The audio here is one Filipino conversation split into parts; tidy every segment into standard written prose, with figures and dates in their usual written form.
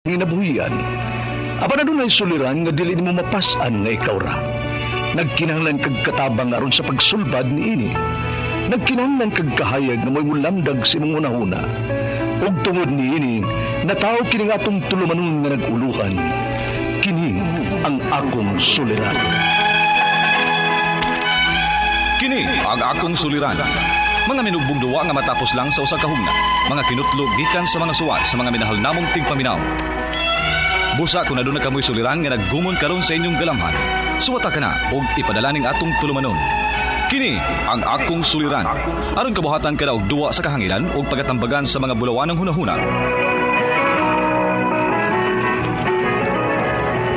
Nginabuhian. Aba na doon ay suliran nga dili mo mapasan nga ikaw ra. Nagkinahanglan kag katabang aron sa pagsulbad ni ini. Nagkinahanglan kag kahayag nga may mulamdag sa imong una-una. Ug tungod ni ini, nataw kini nga atong tulumanon nga naguluhan. Kini ang akong suliran. Kini ang akong suliran. Mga minugbong duwa nga matapos lang sa usa ka hugna. Mga kinutlog gikan sa mga suwat sa mga minahal namong tigpaminaw. Busa kung naduna kamoy suliran nga naggumon karon sa inyong galamhan. Suwata ka na og ipadala ning atong tulumanon. Kini ang akong suliran. Aron kabuhatan ka na og duwa sa kahanginan og pagatambagan sa mga bulawanong hunahuna.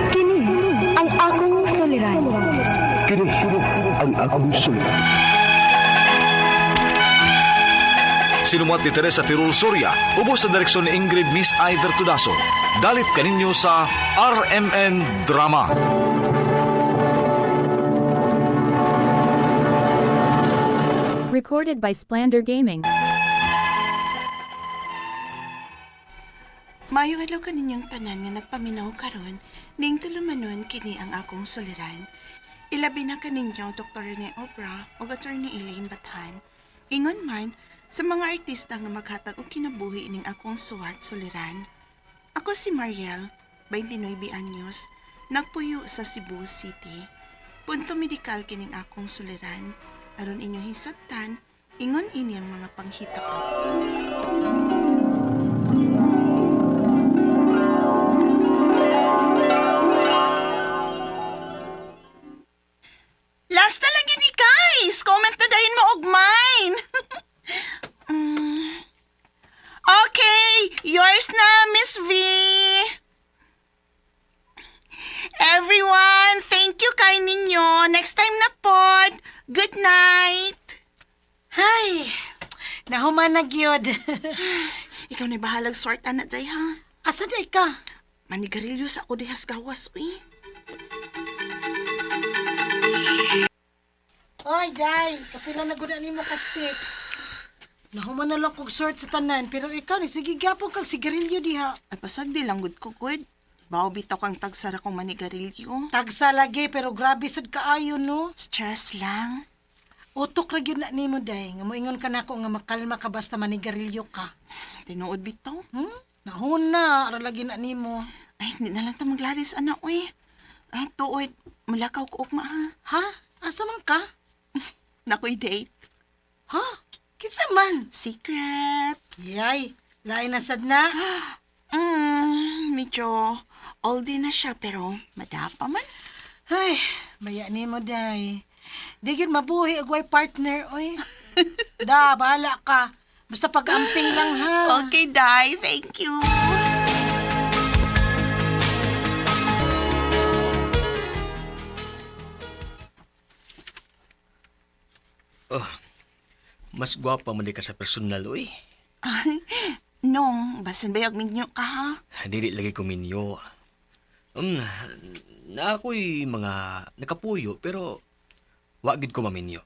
Kini ang akong suliran. Kini ang akong suliran. Sinumat ni Teresa Tirul Soria, ubos sa direksyon ni Ingrid Miss Iver Tudaso. Dalit kaninyo sa RMN Drama. Recorded by Splander Gaming. Maayong adlaw kaninyong tanan nga nagpaminaw karon, ning tulumanon kini ang akong suliran. Ilabi na kaninyo Dr. Rene Obra o Attorney Elaine Bathan. Ingon man sa mga artista nga maghatag og kinabuhi ning akong suwat suliran. Ako si Mariel, 29 anyos, nagpuyo sa Cebu City. Punto medikal kining akong suliran. Aron inyong hisabtan, ingon ini ang mga panghita ko. Last na lang gini guys! Comment na dahin mo og mine! Okay, yours na, Miss V! Everyone, thank you kay ninyo. Next time na pod. Good night! Hay, nahuman na gyud. Ikaw na bahalag sort anak day ha? Asa day ka? Manigarilyo sa ako dihas gawas, uy. Oy, day, kapila na gud nimo ka stick. Nahuman na lang kog sort sa tanan, pero ikaw ni sige gyapon kag sigarilyo diha. Ay pasag di lang gud ko, good. Bawo bitaw kang tagsara kong manigarilyo. Tagsa lagi pero grabe sad kaayo no. Stress lang. Utok ra gyud na nimo day, nga moingon ka nako nga makalma ka basta manigarilyo ka. Tinuod bitaw. Nahuna ra lagi na nimo. Ay, hindi na lang ta maglaris, anak, uy. Ay, tuod. Mulakaw ko ugma, ha? Ha? Asa man ka? Nako'y date. Ha? Kinsa man? Secret. Yay, lain na sad na. Medyo oldie na siya, pero madapa man. Ay, maya nimo day. Di gyud mabuhi og way partner, oy. Da, bahala ka. Basta pag-amping lang ha. Okay, Day. Thank you. Mas gwapa man di ka sa personal, uy. Nong, basin bayag minyo ka, ha? Dili lagi ko minyo. Na ako'y mga nakapuyo, pero wagid ko maminyo.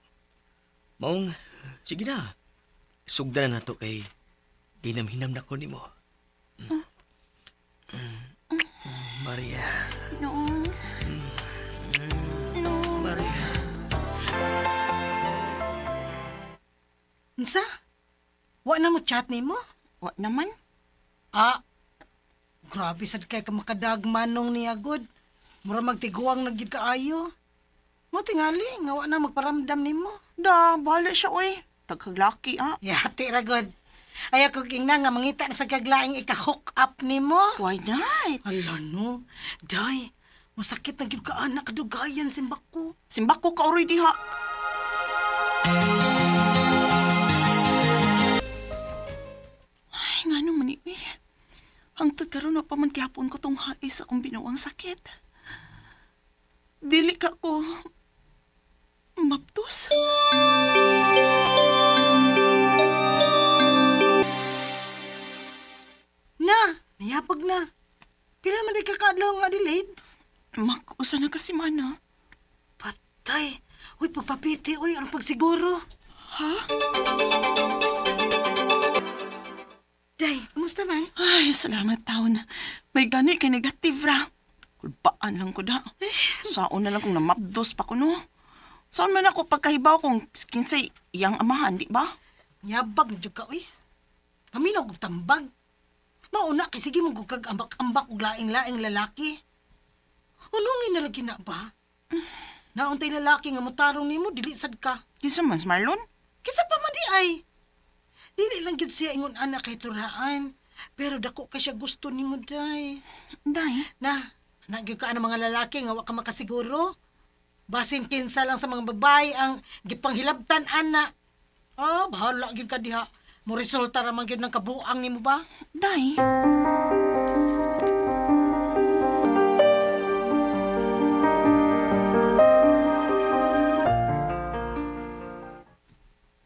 Maong, sige na. Sugdan na to kay ginamhinam na ko ni mo. Maria. Nong. Nong. Maria. Unsa? Wa na mo chat nimo? Wa naman. Ah, grabe sad kay ka makadagmanong niya good. Mura magtiguang na gyud kaayo. Mo tingali nga wa na magparamdam nimo. Da, bahala siya, uy. Tagkaglaki, ha? Yati ra good. Ay ako na nga mangita na sa kaglaing ika-hook up nimo. Why not? Ala no. Day, masakit na gyud ka anak kadugayan simbak ko. Simbak ko ka already, ha? Ay, nga naman, eh. Hangtod karon na pa man gihapon ko tong hais akong binuwang sakit. Dili ka ko maptos. Na, niyapag na. Pila man di ka kaadlaw nga Adelaide? Usa na kasi mana. Patay. Uy, pagpapiti, uy, ang pagsiguro. Ha? Day, kumusta man? Ay, salamat taon. May gani kay negative ra. Kulpaan lang ko da. Saon na lang kung namapdos pa ko no. Saan man ako pagkahibaw kung kinsay iyang amahan, di ba? Yabag na jud ka, uy. Paminaw kog tambag. Mauna, kay sige mong kag ambak-ambak og laing-laing lalaki. Unungin na lagi na ba? Nauntay lalaki nga mutarong nimo, dili sad ka. Kisa man, Marlon? Kisa pa man di ay. Dili lang gyud siya ingon anak kay turhaan. Pero dako ka siya gusto nimo, day. Day, Na, nagyud ka ang mga lalaki nga wa ka makasiguro. Basin kinsa lang sa mga babae ang gipanghilabtan ana. Bahala gyud ka diha. Mo resulta ra man gyud ng kabuang nimo ba? day.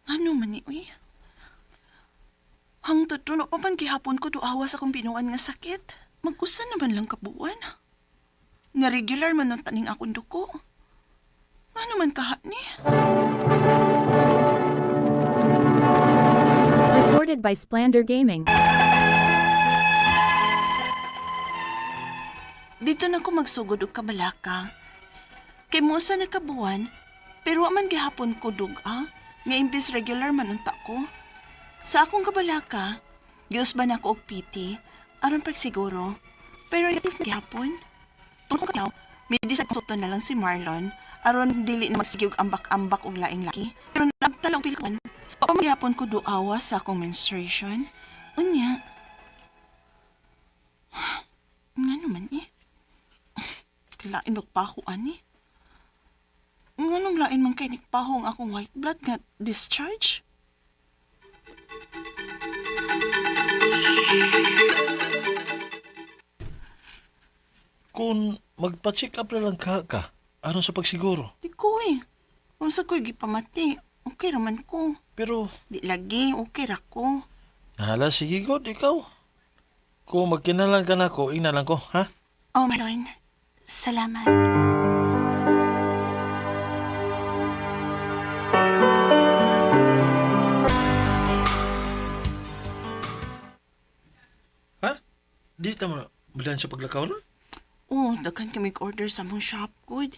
Ano man ni, uy? Hangtod ron, pa man gihapon ko duawa sa kong binuan nga sakit. Mag-usa naman lang kabuan. Nga regular man ang taning akong duko. Nga naman kaha ni? Recorded by Splander Gaming. Dito na ko magsugod og kabalaka. Kay musa na kabuan, pero wa man gihapon ko duga, nga imbis regular man unta ko. Sa akong kabalaka, giusban ako og PT, aron pagsiguro, pero negative na gihapon. Tungkol kayaw, may sa konsulta na lang si Marlon, aron dili na magsigig ambak-ambak og laing laki. Pero nagtalaw pilkuan, papamagihapon ko duawa sa akong menstruation. Unya, nga naman eh. Lain magpahuan eh. Nga nung lain man kay nagpaho ang akong white blood nga discharge? Kung magpa-check up na lang ka, aron sa pagsiguro. Di ko eh. Kung sa ko'y gipamati, okay raman ko. Pero, Di lagi, okay ra ko. nahala, sige God, ikaw. Kung magkinalan ka na ko, inalan ko, ha? Oh, Marlon. Salamat. Ha? Di tama bilan sa paglakaw ron? Oh, daghan kami order sa mong shop good.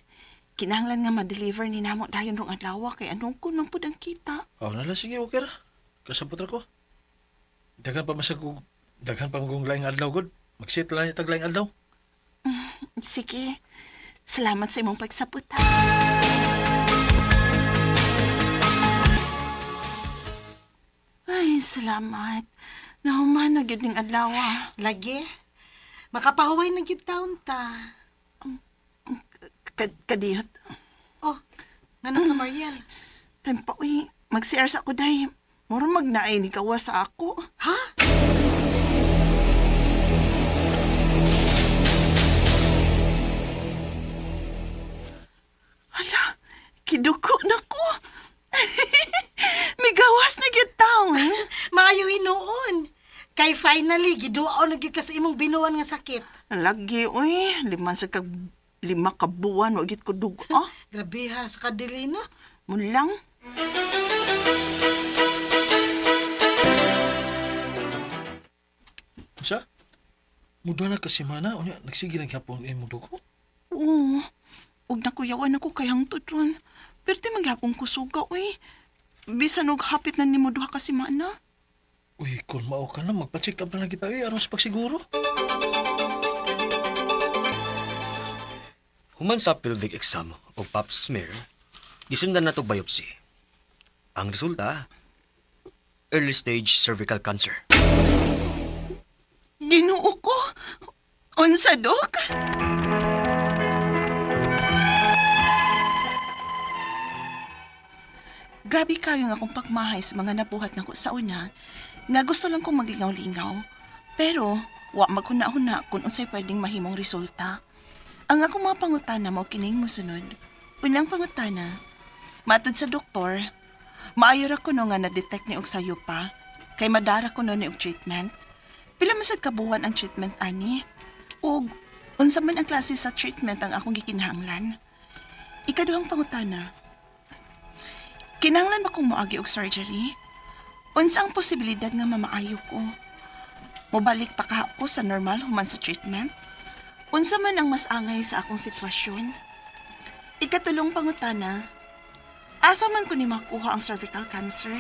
Kinahanglan nga ma-deliver ni namo dayon rong adlaw kay anong kun man pud ang kita. Oh, nala, sige, okay ra. Kasabot ra ko. Daghan pa masag daghan pa magong laing adlaw, God. Mag-set lang itag laing adlaw. Sige. Salamat sa imong pagsabot. Ay, salamat. Nahuman na gyud ning adlaw. Lagi. Makapahuway na gyud taon ta. Kadiyot. Oh, ngano ka, Mariel? Tempa, uy. Mag-CR sa ako, day. Mura magnaay ni kawa sa ako. Ha? Hala, kiduko na ko. May gawas na gyud taon. Maayo hinuon. Kay finally, giduaw na gyud ka sa imong binuan nga sakit. Lagi, uy. Lima ka buwan, wag gyud ko dugo. Ah, Grabe ha, sa kadili na. mulang. Sa? Muda na kasi mana, unya, nagsige ng hapon yung mudo ko. Oo. Huwag na kuyawan ako kay hangtod ron. Pero di maghapong kusuga, uy. Bisan og hapit na ni mo duha ka semana. Uy, kung mao ka na, magpa-check up na lang kita, aron sa pagsiguro. Human sa pelvic exam o pap smear, gisundan na to biopsy. Ang resulta, early stage cervical cancer. Ginoo ko. Unsa, Dok? Grabe kayo nga akong pagmahay sa mga nabuhat na ko sa una, nga gusto lang kong maglingaw-lingaw. Pero, wa maghuna-huna kung unsay pwedeng mahimong resulta. Ang akong mga pangutana mo kining mosunod. Unang pangutana, matod sa doktor, maayo ra ko no nga na-detect ni og sayo pa, kay madara ko no ni og treatment. Pila man sad kabuwan ang treatment ani? Og unsa man ang klase sa treatment ang akong gikinahanglan? Ikaduhang pangutana, kinahanglan ba kong moagi og surgery? Unsa ang posibilidad nga mamaayo ko? Mobalik pa ka ako sa normal human sa treatment. Unsa man ang mas angay sa akong sitwasyon. Ikatulong pangutana, asa man ko ni makuha ang cervical cancer?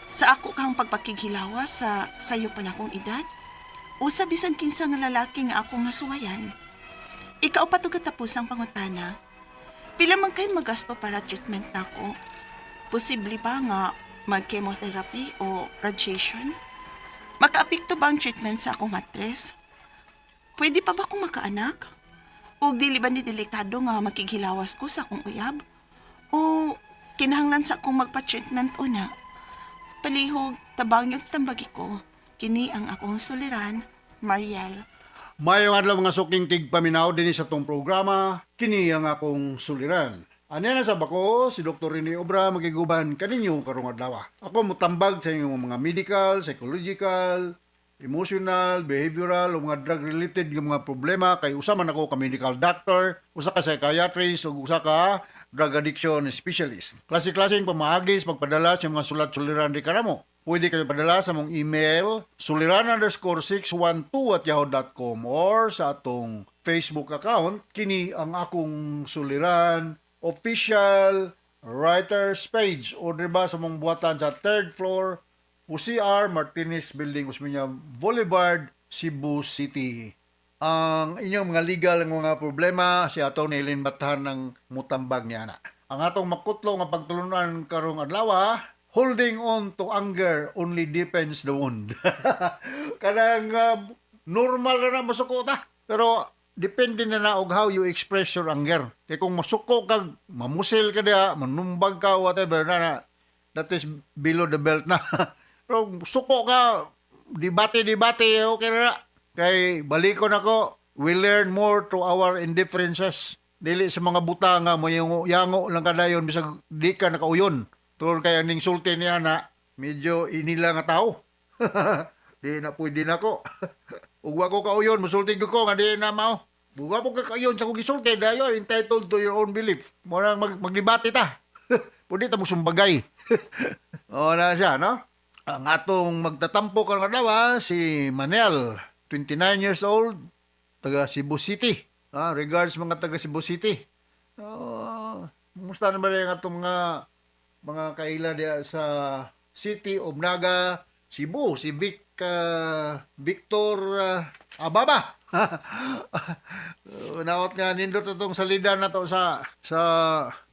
Sa ako kang pagpakighilawa sa sayo pa na akong edad? O sa bisan kinsa nga lalaki nga akong nasuwayan? Ikaw pa to katapos ang pangutana. Pila man kayo magasto para treatment nako? Posible ba nga mag-chemotherapy o radiation? Makaapekto ba ang treatment sa akong matres? Pwede pa ba akong makaanak? O dili ba ni delikado nga makighilawas ko sa akong uyab? O kinahanglan sa akong magpa-treatment una? Palihog, tabang yung tambagi ko. Kini ang akong suliran, Mariel. Mayong adlaw mga suking tigpaminaw din sa tong programa, kini ang akong suliran. Ano na sa bako, si Dr. Rene Obra magiguban kaninyo karong adlaw. Ako mutambag sa inyong mga medical, psychological, emotional, behavioral, o mga drug-related yung mga problema. Kay usa man ako ka medical doctor, usa ka psychiatrist, o usa ka drug addiction specialist. Klase-klaseng pamahagis, pagpadala sa mga sulat-suliran di karamo. Pwede kayo padala sa mong email, suliran_612@yahoo.com or sa atong Facebook account, kini ang akong suliran official writers page o diba sa mong buhatan sa 3rd floor UCR Martinez Building, Usmeña Boulevard, Cebu City. Ang inyong mga legal ng mga problema si atong nailinbatahan ng mutambag niya na. Ang atong makutlo nga pagtulunan karong adlaw, holding on to anger only deepens the wound. Kanang normal na masuko ta, pero depende na na og how you express your anger. Kaya kung masuko kag mamusil ka diya, manumbag ka, whatever na, that is below the belt na. Pero suko ka, debate, okay na. Kay balikon ako, we learn more to our indifferences. Dili sa mga buta nga, may yango lang kadayon, bisag di ka nakauyon. Tulad kaya ning sulti niya na, medyo inila nga tao. Di na pwede na ko. Ug wa ko kauyon, musulti ko nga di na mao. Buga po ka kauyon sa kong gisulti, dayo entitled to your own belief. Muna magdebate ta. Pwede ta mo sumbagay. O na siya, no? Ang atong magtatampo karong adlaw si Manel, 29 years old, taga Cebu City. Regards mga taga Cebu City. Musta na ba yung atong mga kaila diya sa City of Naga, Cebu, si Victor Ababa. Naot nga nindot atong salida na to sa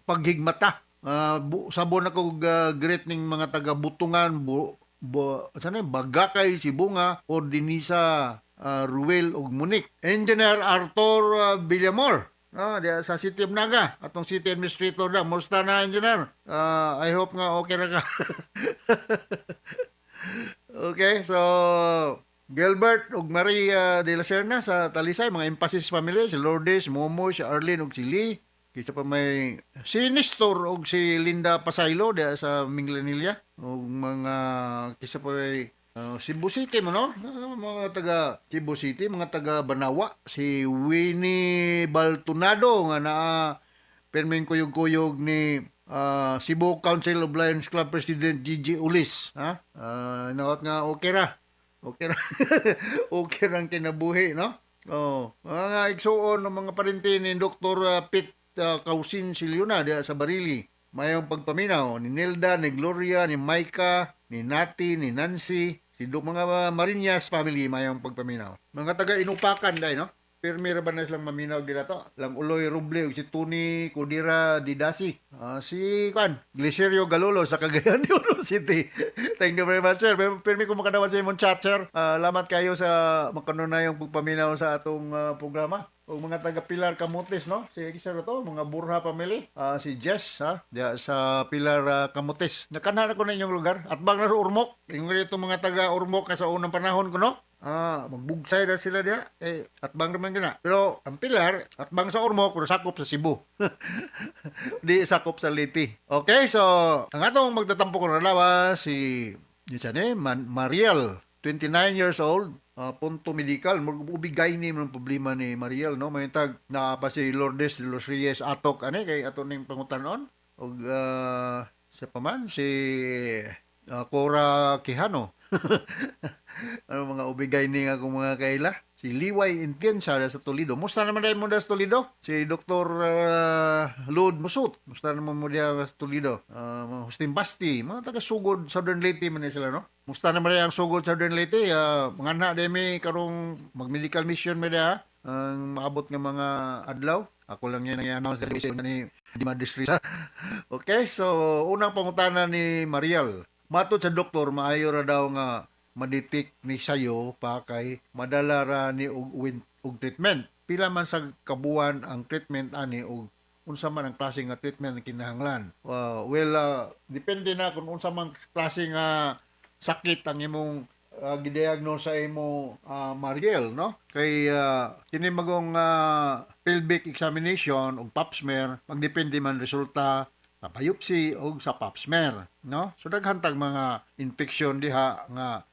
paghigmata. Sabon ako great ning mga taga Butungan, Bagakay, Sibunga, Ordinisa, Ruel ug Monique. Engineer Arthur Villamor. Diya sa City of Naga, atong city administrator na. Musta na, engineer? I hope nga okay na ka. Okay, so Gilbert ug Marie de la Serna sa Talisay, mga Emphasis family, si Lourdes, Momo, si Arlene ug si Lee. Kisa pa may si Nestor ug si Linda Pasaylo diya sa Minglanilla. Ug mga kisa pa may Cebu City mo, no? Mga taga Cebu City, mga taga Banawa, si Winnie Baltunado nga perming kuyog-kuyog ni Cebu Council of Lions Club President Gigi Ulis. Naot nga okay ra. Okay ra. Okay ra ang kinabuhi, no? Mga igsuon ng mga parinti ni Dr. Pete Kausin Siliuna diya sa Barili. Mayong pagpaminaw ni Nelda, ni Gloria, ni Maika, ni Nati, ni Nancy, si mga Marinas family mayong pagpaminaw. Mga taga Inupakan dai, no? Pirmi ra ba na silang maminaw dito? Lang Uloy Roble, si Tony Codira Didasi, si Glicerio Galolo sa Cagayan de Oro City. Thank you very much, sir. Pirmi ko makadawa sa imong chat, sir. Salamat kayo sa makanunayong pagpaminaw sa atong programa. O mga taga Pilar Camotes, no? Si sir to, mga Burha family. Si Jess, diya sa Pilar Camotes. Nakanhan ako na inyong lugar. At bang naro Urmok? Yung ito mga taga Urmok sa unang panahon ko, no? Magbugsay na sila diya. At bang naman gina. Pero ang Pilar, at bang sa Urmok, pero sakop sa Cebu. Di sakop sa Liti. Okay, so ang atong magtatampo ko na lawa, si Mariel, 29 years old. Punto medical, ubigay ni ng problema ni Mariel, no? May tag na pa si Lourdes de los Reyes Atok, kay ato ning pangutanon. Og sa paman si Cora Quijano. Ano mga ubigay ni nga akong mga kaila? Si Liway Intiensa sa Toledo. Musta naman dahil mo sa Toledo? Si Dr. Lud Musut. Musta naman mo sa Toledo? Mga Hustin Basti. Mga taga-sugod Southern Leyte man sila, no? Musta naman dahil ang sugod Southern Leyte? Mga na demi karong mag-medical mission mo ang maabot nga mga adlaw. Ako lang yan i-announce ni Magistrate. Okay, so unang pangutana ni Mariel. Matod sa doktor, maayo ra daw nga maditik ni sayo pa kay madala ra ni og treatment. Pila man sa kabuan ang treatment ani og unsa man ang klase nga treatment na kinahanglan. Depende na kung unsa man klase nga sakit ang imong gidiagnose sa imo Mariel, no? Kay kini magong pelvic examination og pap smear magdepende man resulta sa biopsy o sa pap smear, no? So daghan tag mga infection diha nga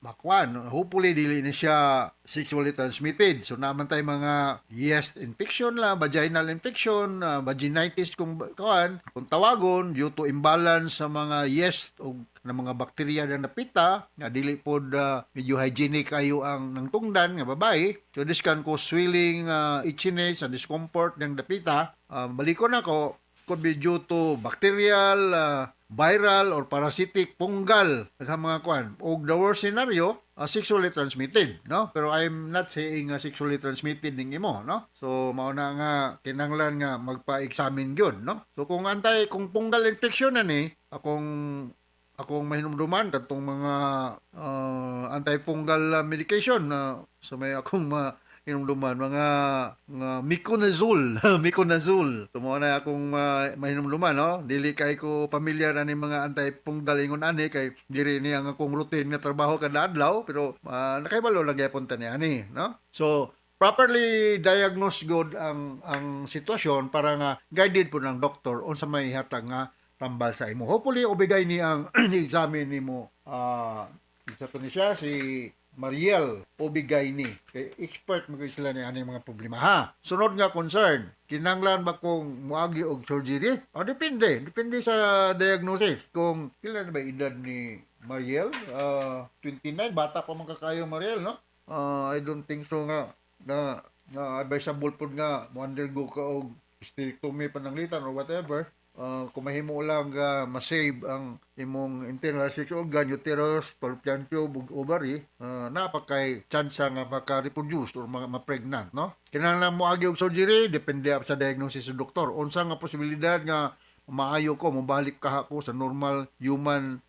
makuan. Hopefully dili na siya sexually transmitted. So naman tay mga yeast infection la, vaginal infection, vaginitis kung tawagon due to imbalance sa mga yeast o na mga bakterya na napita nga dili pod medyo hygienic kayo ang nang tungdan nga babae. So this can cause swelling, itchiness, and discomfort ng napita. Balikon ako, could be due to bacterial, viral or parasitic, fungal, mga kuan. O the worst scenario, sexually transmitted, no? Pero I'm not saying sexually transmitted ning imo, no? So mao na nga kinahanglan nga magpa-examine gyud, no? So kung fungal infection na ni, akong mahinumduman katong mga antifungal medication na sa may akong hinumduman mga miconazole miconazole tumo na akong mahinumduman, no? Dili kay ko familiar ani mga antifungal ingon ani kay diri ni ang akong routine nga trabaho kada adlaw, pero nakaibalo lang gyapon ta ni ani, no? So properly diagnose good ang sitwasyon para nga guided po ng doktor unsa may hatag nga tambal sa imo. Hopefully obigay ni ang ni-examine nimo isa to ni siya si Mariel obigay ni kay expert mo sila ni ani mga problema ha. Sunod nga concern, kinahanglan ba kung moagi og surgery? Depende sa diagnosis. Kung pila na ba edad ni Mariel? 29, bata pa man kakayo Mariel, no? I don't think so nga na advisable pud nga mo undergo ka og hysterectomy pananglitan or whatever. Kung mahimo lang ma-save ang imong internal sexual organ, uterus, fallopian tube, ug ovary, napakay chance nga maka-reproduce or ma-pregnant, no? Kinahanglan mo agi og surgery, depende sa diagnosis sa doktor. Unsa nga posibilidad nga maayo ko mobalik ka ako sa normal human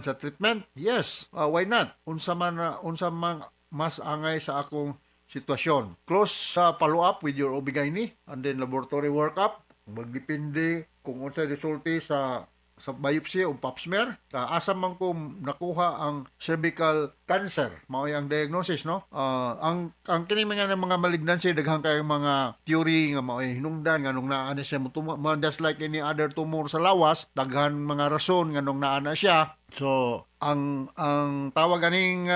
sa treatment? Yes, why not? Unsa man mas angay sa akong sitwasyon. Close follow-up with your OB-GYN and then laboratory workup. Magdepende kung unsa resulti sa biopsy o pap smear. Asa man ko nakuha ang cervical cancer, mao ang diagnosis, no? Ang kini mga malignancy daghang kay mga theory nga mao hinungdan nganong naa na siya just like any other tumor sa lawas, daghan mga rason nganong naa na siya. So ang tawag aning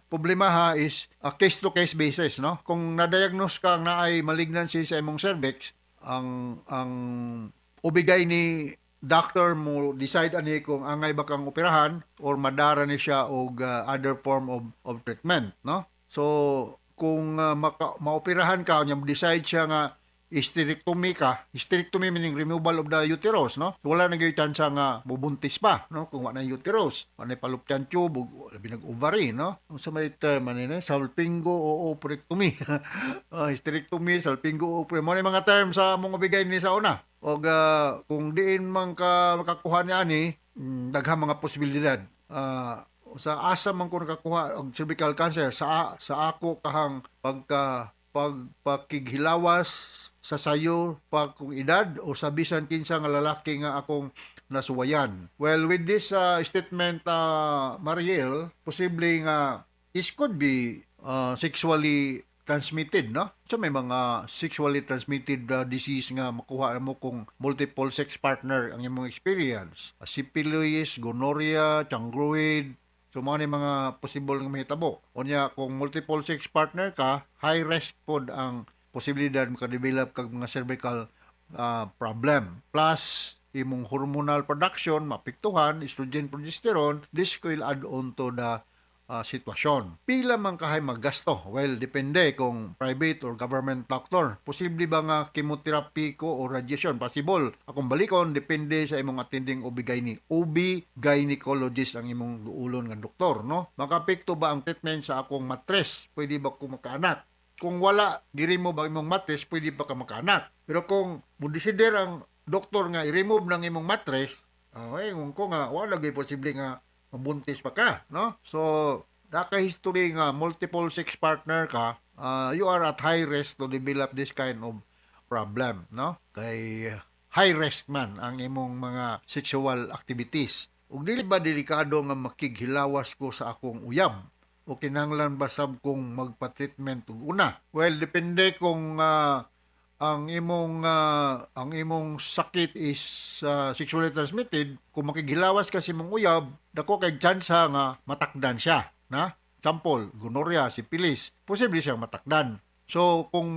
problema ha is a case to case basis, no? Kung na-diagnose ka nga naay malignancy sa imong cervix, ang ubigay ni doctor mo decide ani kung angay ba kang operahan or madara ni siya og other form of treatment, no? So kung maoperahan ka nya decide siya nga hysterectomy meaning removal of the uterus, no? Wala na gyud chance nga mubuntis pa, no? Kung wala na uterus, wala na fallopian tube, labi nag-ovary, no? Sa may term manina, salpingo o oophorectomy. Hysterectomy, salpingo o oophorectomy. Mo mga term sa mong bigay ni sa una. Og kung diin man ka makakuha ni ani, daghang mga posibilidad. Sa asa man ko nakakuha og cervical cancer sa ako kahang pagkighilawas sa sayo pag kung edad o sa bisan kinsa nga lalaki nga akong nasuwayan. Well, with this statement, Mariel, posible nga this could be sexually transmitted, no? So may mga sexually transmitted disease nga makuha mo kung multiple sex partner ang imong experience. Syphilis, gonorrhea, chancroid, so mga possible nga mahitabo. Unya kung multiple sex partner ka, high risk pod ang posibilidad maka-develop kag mga cervical problem. Plus, imong hormonal production maapektuhan, estrogen, progesterone, this will add on to the sitwasyon. Pila man kahay maggasto? Well, depende kung private or government doctor. Posible ba nga chemotherapy ko o radiation? Possible. Akong balikon, depende sa imong attending OB-gynecologist ang imong duulon nga doktor, no? Makapekto ba ang treatment sa akong matres? Pwede ba ko makaanak? Kung wala, diri mo ba imong matres, pwede pa ka makaanak. Pero kung mudesider ang doktor nga i-remove ng imong matres, kung ko nga, wala lagi posible nga mabuntis pa ka, no? So, naka-history nga multiple sex partner ka, you are at high risk to develop this kind of problem, no? Kay high risk man ang imong mga sexual activities. Ug dili ba delikado nga makighilawas ko sa akong uyab? O kinahanglan ba sab kong magpa-treatment ug una? Well, depende kung ang imong sakit is sexually transmitted. Kung makighilawas ka sa imong uyab, dako kay tsansa nga matakdan siya, na? Example, gonorrhea, syphilis, posible siyang matakdan. So kung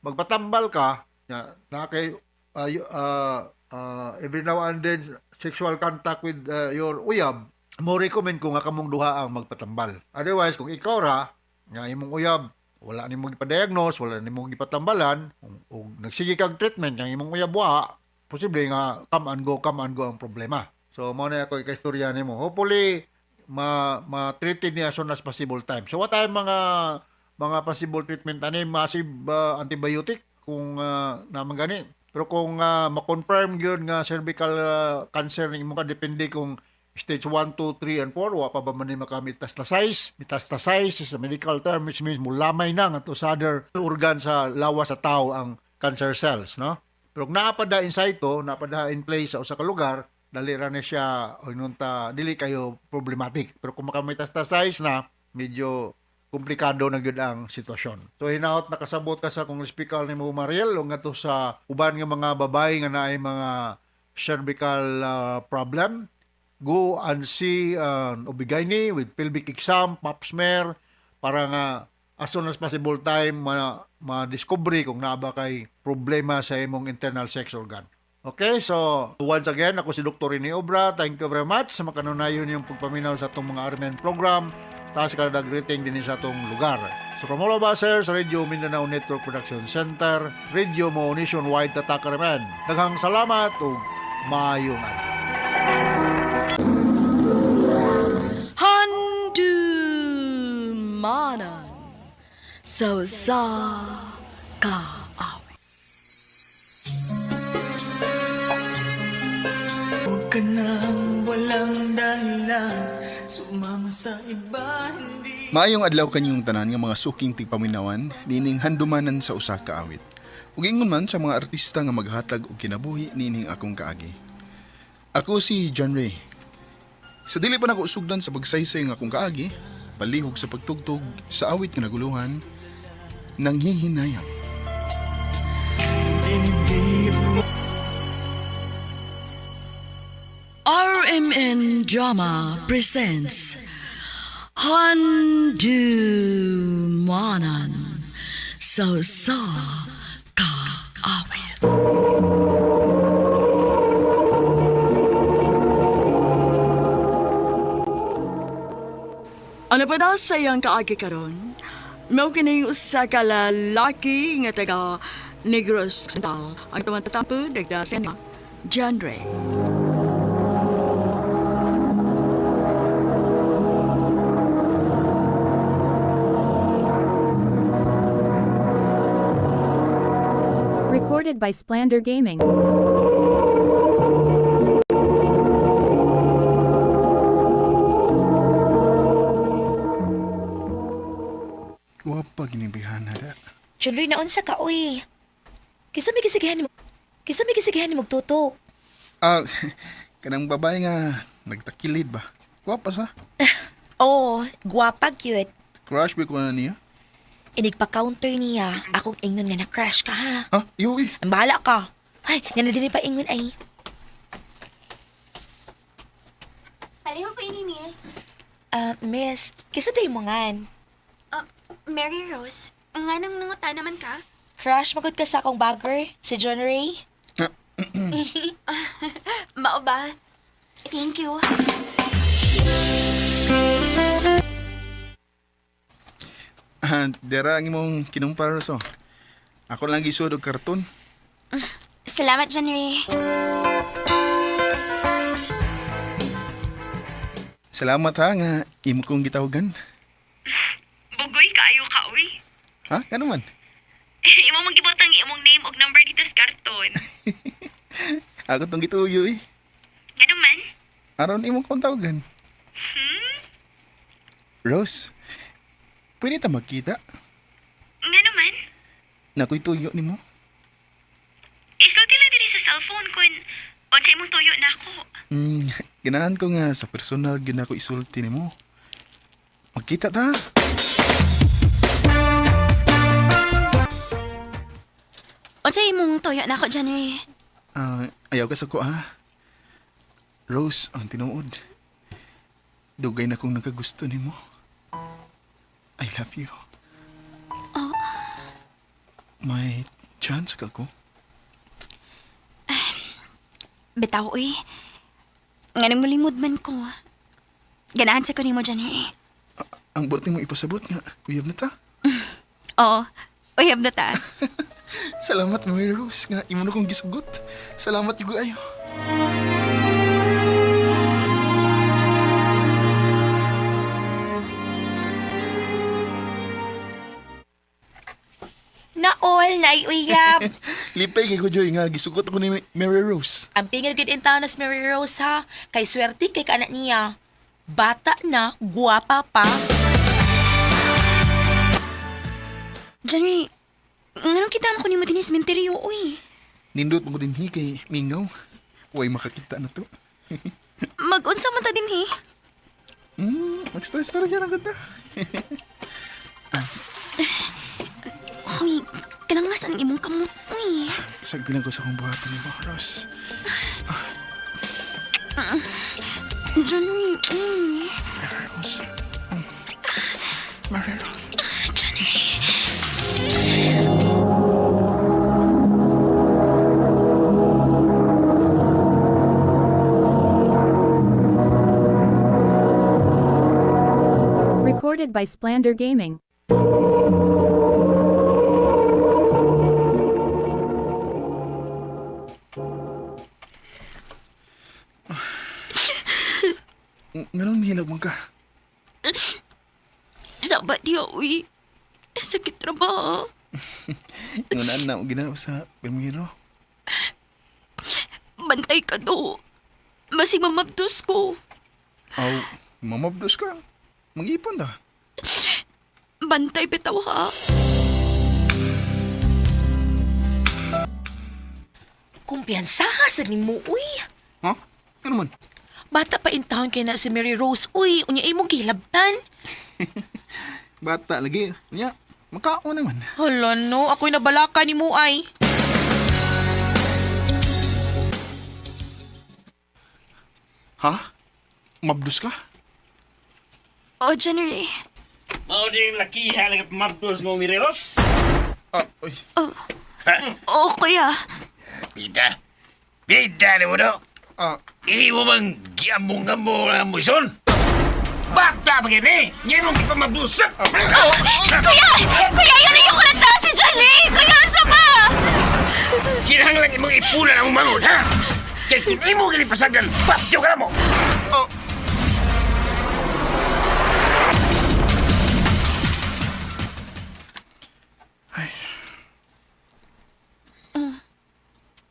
magpatambal ka na kay every now and then sexual contact with your uyab, mo recommend ko nga kamong duha ang magpatambal. Otherwise, kung ikaw ra nga imong uyab wala nimo gipa-diagnose, wala nimo gipatambalan, o nagsige kag treatment nga imong uyab wa, posible nga come and go ang problema. So mo na ako ikaistorya nimo. Hopefully ma-treated ni as soon as possible time. So what ay mga possible treatment ani? Massive antibiotic kung naman gani. Pero kung ma-confirm gyud nga cervical cancer ni mo ka, depende kung stage 1, 2, 3, and 4, wa pa ba man ni makametastasis? Metastasize is a medical term which means mulamay na nga to sa other organ sa lawas sa tao ang cancer cells, no? Pero kung naapada inside to, naapada in place sa usa ka lugar, dali ra na siya o inunta, dili kayo problematic. Pero kung makametastasize na, medyo komplikado na gyud ang sitwasyon. So hinaot nakasabot ka sa kung hospital ni mo Mariel o nga to sa uban nga mga babae nga naay mga cervical problem, go and see an OB-GYN with pelvic exam, pap smear, para nga as soon as possible time ma-discovery kung naa ba kay problema sa imong internal sex organ. Okay, so once again, ako si Dr. Rene Obra. Thank you very much sa makanunayon yung pagpaminaw sa itong mga RMN program. Taas ka na greeting din sa itong lugar. So from all of us here sa Radio Mindanao Network Production Center, Radio Mo Nationwide Tatak RMN. Daghang salamat ug maayong adlaw. Handumanan sa kaawit. Huwag ka nang walang dahilan, sumama sa iba, hindi. Maayong adlaw kanyong tanan nga mga suking tigpaminawan, nining handumanan sa usa ka awit. Ug ingon man sa mga artista nga maghatag og kinabuhi nining akong kaagi. Ako si John Ray. Sa dili pa nako usugdan sa pagsaysay nga akong kaagi, palihog sa pagtugtog sa awit nga naguluhan, nanghihinayang. RMN Drama presents Handumanan sa kaawit. Ano pa daw sa iyang kaagi karon? Mao kini usa ka lalaki nga taga Negros Occidental ang tumatampo dagda sa genre. Recorded by Splander Gaming. Wapa ginibihan na da. Chunloy na unsa ka, uy. Kisa may kisigihan mo tuto. Kanang babae nga nagtakilid ba? Wapa sa? Oo, gwapa, cute. Crush ba ko na niya? Inigpa-counter niya. Akong ingon nga na-crush ka, ha? Ha? Iyo eh. Ang bahala ka. Ay, nga na din pa ingon ay. Pareho ko ini, miss. Miss, kisa tayo mo ngan. Mary Rose, nga nang nanguta naman ka? Crush, magod ka sa akong bagger, si John Ray. Mao ba? Thank you. Dera ang imong kinumpara so. Ako lang gisud og karton. Salamat, John Ray. Salamat ha nga imo kong gitawagan. Bugoy kaayo ka, uy. Ha? Kano man? Imo mong gibutang imong name ug number dito sa karton. Ako tong gituyo eh. Ngano man? Aron imo kong tawagan. Rose, pwede ta magkita? Ngano man? Nakoy tuyo nimo. Isulti lang diri sa cellphone kun unsa imong tuyo nako. Ganahan ko nga sa personal gyud ako isulti nimo. Magkita ta. Unsa imong toyo nako, John Ray? Ayaw ka sa ko ha. Rose, ang tinuod. Dugay na kong nakagusto nimo. I love you. Oh. May chance ka ko? Bitaw, uy. Nganong mulingod man ko. Ganahan sa ko nimo, John Ray. Ang buti mo ipasabot nga. Uyab na ta. Oo. Uyab na ta. Salamat, Mary Rose, nga imo na kong gisugot. Salamat yugo ayo. Naol, naiuyab. Lipay kay ko, Joy, nga gisugot ako ni Mary Rose. Ang pingil gid in town na si Mary Rose ha. Kay swerte kay kanak niya. Bata na, guwapa pa. John Ray, nganong kita mo ko nimo din sa sementeryo, uy. Nindot mo ko din kay Mingaw. Huwag makakita na to. Mag-unsa man ta din, he? Mag-stress talaga na ganda. Uy, kalangasan ang imong kamot, uy. Sagdi lang ko sa kong buhatan ni mo, Rose. John Ray, uy. Rose. Mary Rose. John Ray. Recorded by Splander Gaming. Nganong nihilag mo ka? Sabat dia, uy. Sakit trabaho. Ngunaan na mo ginawa sa Bermiro. Bantay ka do. Masing mamabdos ko. Aw, mamabdos ka. Mag-ipon da. Bantay bitaw ha. Kumpiyansa ka sa nimo, uy. Ha? Ano man? Bata pa in town kay na si Mary Rose, uy. Unya imong gilabtan. Bata lagi. Nya, makao naman. Hala no, ako'y nabalaka ni mo ay. Ha? Mabdos ka? O, John Ray. Mao din lakiha lang mabdos mo Mireros. Uy. O, kuya. Pida. Pida ni mo do. Iwo bang giambong-ambong ang mo ison? Bata begini, niya mong ipamabdusak. Kuya! Kuya, yun yung kurata si John Ray! Kuya, asa ba? Kinahanglan imong ipunan ang mangon, ha? Kaya kung imo ginipasagan, patyo ka na mo.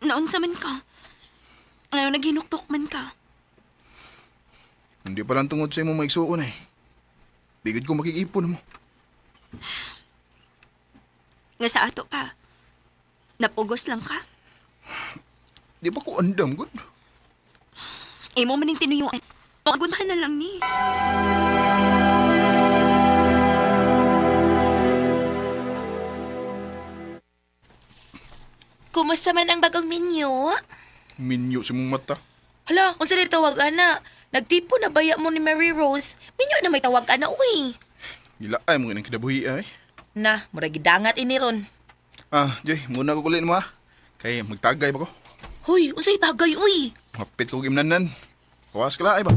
Naunsa man ka? Ngayon naghinuktok man ka? Hindi pa lang tungod sa imong maigsuon eh. Digid ko makikipon mo. Nga sa ato pa. Napugos lang ka? Di ba ko andam, good? Imo maning tinuyuan. Maguntahan na lang ni. Kumusta man ang bagong menu? Minyo sa mong mata. Hala, kung saan tawag ana? Nagtipo na baya mo ni Mary Rose. Minyo na may tawag ana, uy. Gila ay mo ganang kidabuhi ay. Na, murag gidangat ini ron. Joy, muna ko kulin mo ha. Kaya magtagay ba ko? Hoy, unsay tagay, uy. Hapit ko gimnanan. Kawas ka laay ba?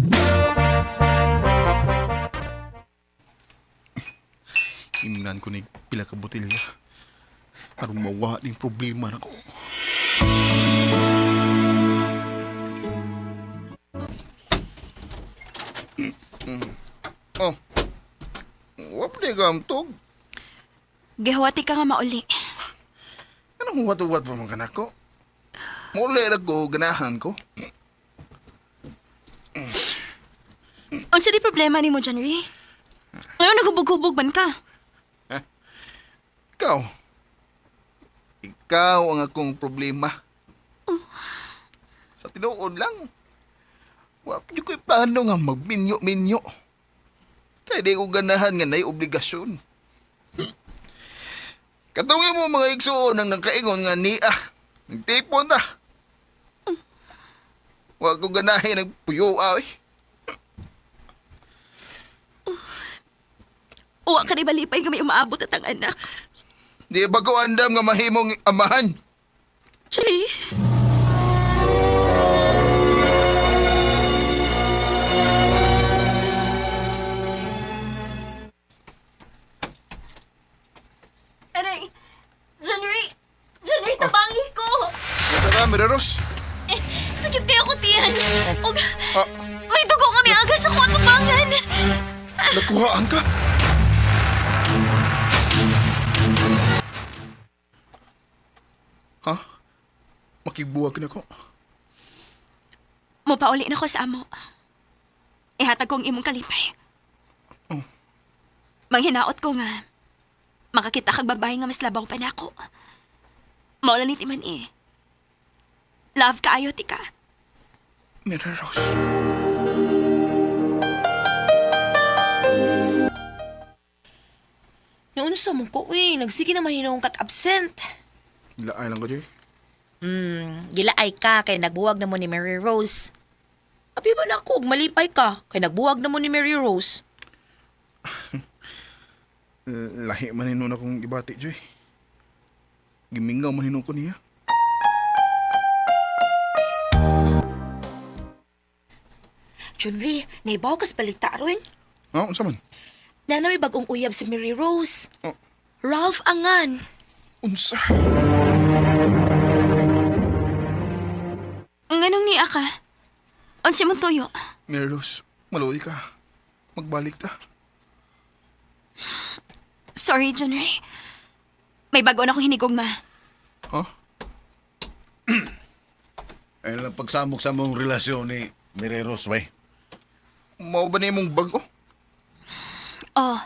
Imnan ko ni pila ka botelya. Arong mawa ning problema na ko. Oh. Wapli ka amtog. Gihawati ka nga mauli. Anong huwat-huwat pa man kanako? Muli na ko, ganahan ko. Unsa di problema nimo, January? Ngayon naghubog-hubog man ka. Ikaw. Ikaw ang akong problema. Sa tinuod lang. Wapyo ko'y plano nga magminyo-minyo. Kaya di ko ganahan nga na'y obligasyon. Katungin mo mga igsuon ang nagkaingon nga niya. Nagtipon ta. Huwag ko ganahin ang puyo ay. Uwa ka ni balipay nga may umaabot at ang anak. Di ba ko andam nga mahimong amahan? Jay! Aray! January! January, tabangi ko! Sa ka, Miraros? Eh, sakit kayo ko, tiyan. Og, may dugo kami agad sa kuwa tubangan. Nakuhaan ka? Ha? Makigbuwag na ko. Mapauli na ko sa amo. Ihatag kong imong kalipay. Manghinaot ko nga. Makakita kag babae nga mas labaw pa nako. Maula ni Timan eh. Love ka ayo, tika. Miraros. Naunsa mo ko, uy. Nagsige naman hinong kat-absent. Laay lang ko, Joy. Gilaay ka kay nagbuwag na mo ni Mary Rose. Abi ba na ako, malipay ka kay nagbuwag na mo ni Mary Rose. Lahi man hinon akong gibati, Joy. Gimingaw man hinon ko niya. Junri, naibaw kas balita ron. Unsa man? Nanay bagong uyab si Mary Rose. Ralph Angan. Unsa? Nganong niya ka? Unsi mong tuyo? Miraros, maluwi ka. Magbalik ta. Sorry, January. May bago na akong hinigugma. Ay lang pagsamok sa mong relasyon ni Mireros, bay. Mao ba niya mong bago? Oh,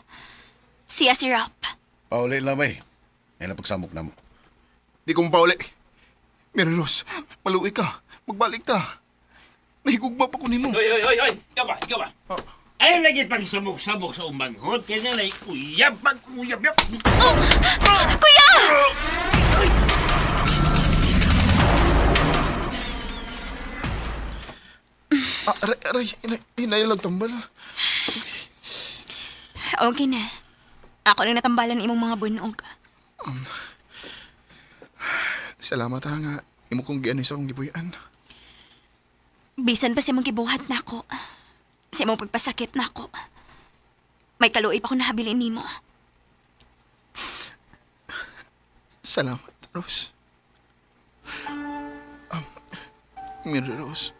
siya si Ralph. Pauli lang, bay. Ay lang pagsamok na mo. Di ko mapauli. Miraros, maluwi ka. Magbalik ta. Nahigugma pa ko ni mo. Oy! Ikaw ba? Ay, lagi pang samok-samok sa umanghot. Kaya na uyab. Kuya! Aray, hinayalag tambal. Okay na. Ako lang natambalan imong mga bunog. Salamat ha nga. Imo kong gianis akong gibuyan. Bisan pa si mong gibuhat na ako. Si mong pagpasakit na ako. May kaluoy pa akong nahabilin nimo. Salamat, Rose. Mary Rose,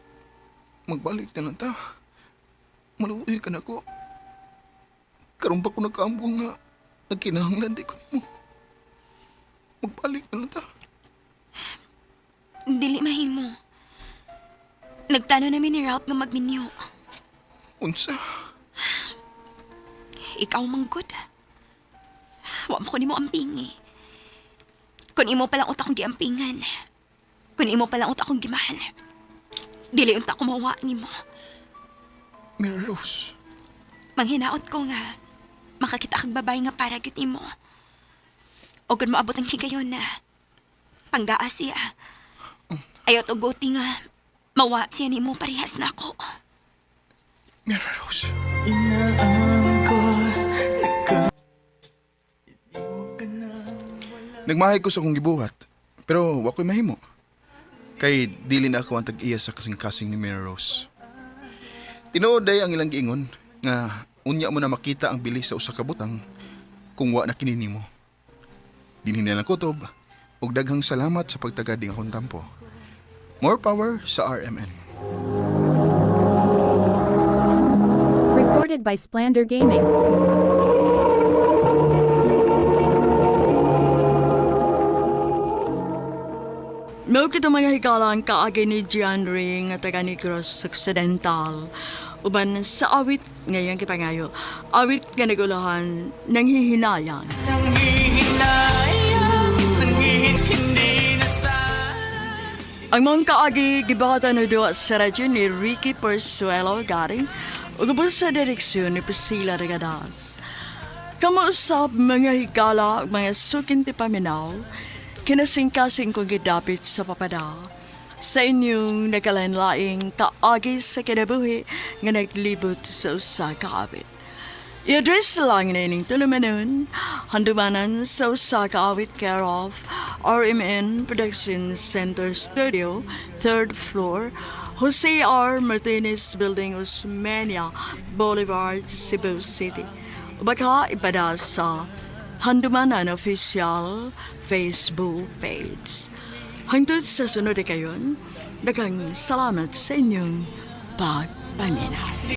magbalik na lang ta. Maluwi ka na ko. Karoon pa ko nagkaambo nga. Nagkinahanglan di ko nimo. Magbalik na lang ta. Dili mahimo. Nagplano namin ni Ralph nga magminyo. Unsa? Ikaw manggod. Wa mo ko nimo ampingi. Kung imo palang utak kong giampingan. Kung imo palang utak kong gimahal. Dili unta ko mawa nimo. Mary Rose. Manghinaot ko nga. Makakita kag babae nga para gyud imo. O kung maabot ang higayon na. Panggaas siya. Ayaw tuguti nga. Mawa siya nimo parehas na ako. Mary Rose. Nagmahay ko sa kong gibuhat, pero wa ko'y mahimo. Kay dili na ako ang tag-iya sa kasing-kasing ni Mary Rose. Tinuod day ang ilang giingon nga unya mo na makita ang bilis sa usa ka butang kung wa na kini nimo. Dinhi na lang kutob ug daghang salamat sa pagtagad ning akong tampo. More power sa RMN. Recorded by Splander Gaming. No kita mga hikalang kaagi ni Gianri nga taga Negros Occidental. Uban sa awit ngayang kipangayo. Awit nga nagulahan ng hihinayang. Ang mga kaagi gibata na doon sa radyo ni Ricky Persuelo garing ugubos sa direksyon ni Priscilla Regadas. Kamuusap mga higala mga sukin ti paminaw kinasing-kasing kong gidapit sa papada sa inyong nagalain-laing kaagi sa kinabuhi nga naglibot sa usa kaawit. I-address lang na ining tulumanon, handumanan sa usa kaawit care of RMN Production Center Studio, 3rd floor, Jose R. Martinez Building, Osmeña Boulevard, Cebu City. Baka ipada sa Handumanan Official Facebook page. Hangtod sa sunod kayon, daghang salamat sa inyong pagpaminaw.